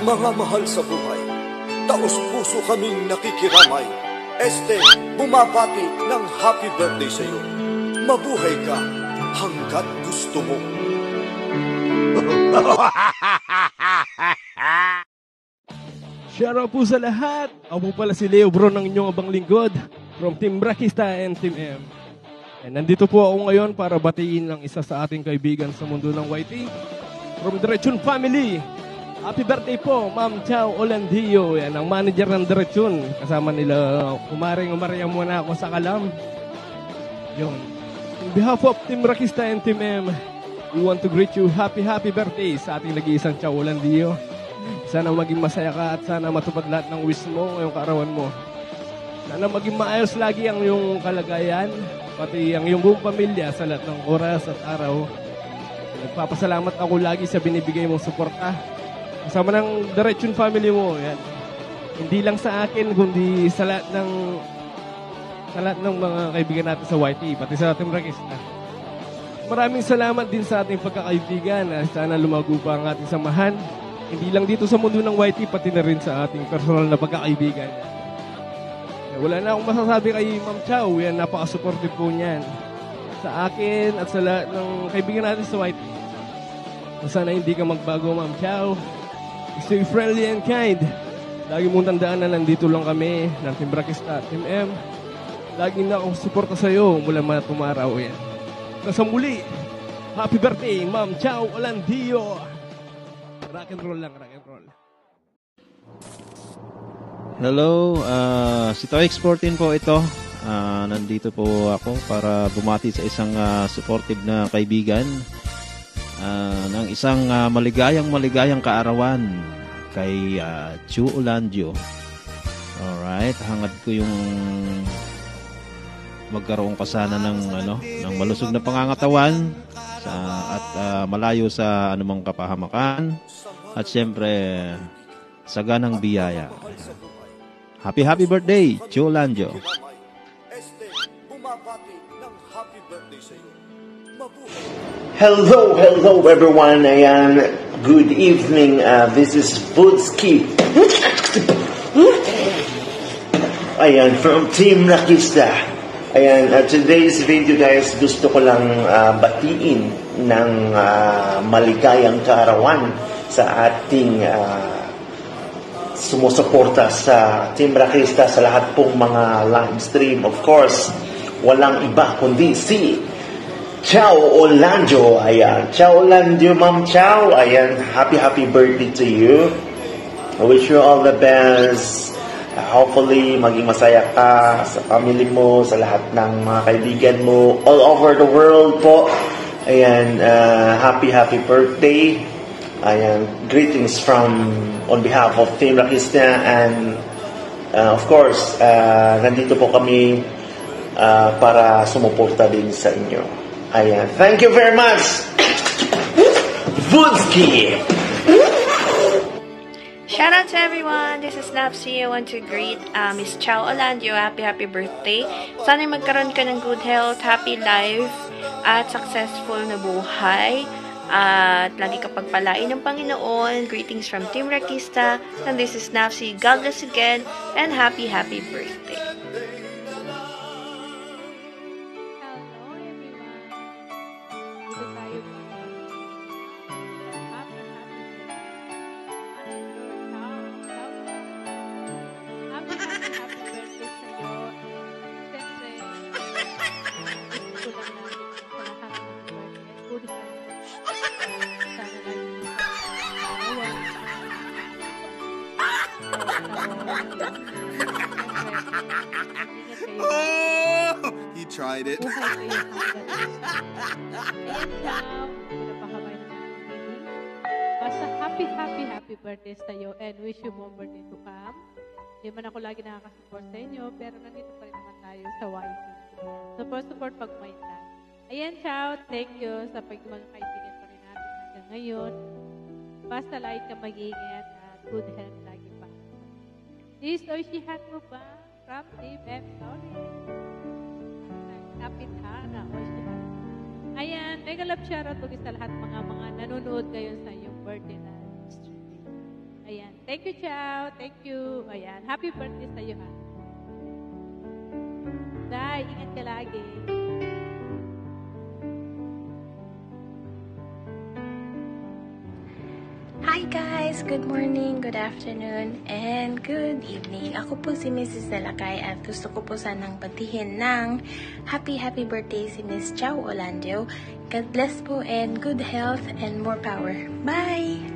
Mga mahal sa buhay, taos-puso kaming nakikiramay. Bumabati ng happy birthday sa iyo. Mabuhay ka hanggat gusto mo. Shoutout po sa lahat. Ako po pala si Leo Bro ng inyong abang lingkod from Team Rakista and Team M. And nandito po ako ngayon para batiin ang isa sa ating kaibigan sa mundo ng YT from Diretsyon Family. Happy birthday po, Ma'am Chow Olandio. Yan, ang manager ng Diretsyon. Kasama nila, umaring muna ako sa kalam. Yun. On behalf of Team Rakista and Team M, we want to greet you happy birthday sa ating nag-iisang Chow Olandio. Sana maging masaya ka at sana matupad lahat ng wish mo ngayong kaarawan mo. Sana maging maayos lagi ang iyong kalagayan, pati ang iyong buong pamilya sa lahat ng oras at araw. Nagpapasalamat ako lagi sa binibigay mong suporta. Kasama ng Diretsyon Family mo. Yan. Hindi lang sa akin, kundi sa lahat ng mga kaibigan natin sa YT, pati sa ating Rakista. Maraming salamat din sa ating pagkakaibigan. Sana lumago pa ang ating samahan. Hindi lang dito sa mundo ng YT, pati na rin sa ating personal na pagkakaibigan. Wala na akong masasabi kay Ma'am Chow. Yan, napaka-supportive po niyan. Sa akin at sa lahat ng kaibigan natin sa YT. Sana hindi ka magbago, Ma'am Chow. Stay friendly and kind. Lagi mong tandaan na nandito lang kami ng Team Rakista at Team M. Lagi na akong suporta sa iyo mula tumaraw yan. Sa muli, happy birthday, Ma'am Chow Olandio. Rock and roll lang, rock and roll. Hello, si Toex 14 po ito. Nandito po ako para bumati sa isang supportive na kaibigan ng isang maligayang kaarawan kay Chu Olandio. Alright, hangad ko yung magkaroon ka sana ng malusog na pangangatawan at malayo sa anumang kapahamakan at siyempre saganang biyaya. Happy birthday, Chu Olandio. Hello everyone. Ayan, good evening. This is Budski. Ayan, from Team Rakista. Ayan, today's video guys, gusto ko lang batiin ng maligayang kaarawan sa ating sumusuporta sa Team Rakista sa lahat pong mga live stream. Of course, walang iba kundi si Chow Olandio. Ayan, Chow Olandio, Ma'am Chow. Ayan, happy birthday to you. I wish you all the best. Hopefully, maging masaya ka sa family mo, sa lahat ng mga kaibigan mo all over the world po. Ayan, happy birthday. Ayan, greetings on behalf of Team Rakista and of course, nandito po kami para sumuporta din sa inyo. Ayan, thank you very much, Budski! Shout out to everyone! This is Napsy. I want to greet Miss Chow Olandio. Happy birthday! Sana magkaroon ka ng good health, happy life, at successful na buhay. At lagi ka pagpalain ng Panginoon. Greetings from Team Rakista. And this is Napsy. God bless again and happy birthday! Oh, he tried it. Basta happy birthday sa'yo and wish you more birthday to come. Hindi man ako lagi nakakasupport sa inyo, pero nandito pa rin naman tayo sa YT. Support pag may time. Ayan, Chow, thank you sa mga kaibigan pa rin natin hanggang ngayon. Basta lagi ka mag-iingat at good health lagi pa. This Oishihan mo ba? From Team M. Sorry. Kapit ha na Oishihan. Ayan, mega love shoutout sa lahat mga nanonood ngayon sa iyong birthday na stream. Ayan. Thank you, Chow. Thank you. Ayan. Happy birthday sa'yo, ha. Day, ingat ka lagi. Hi guys! Good morning, good afternoon, and good evening. Ako po si Mrs. Delacay at gusto ko po sanang batihin ng happy birthday si Miss Chow Olandio. God bless po and good health and more power. Bye!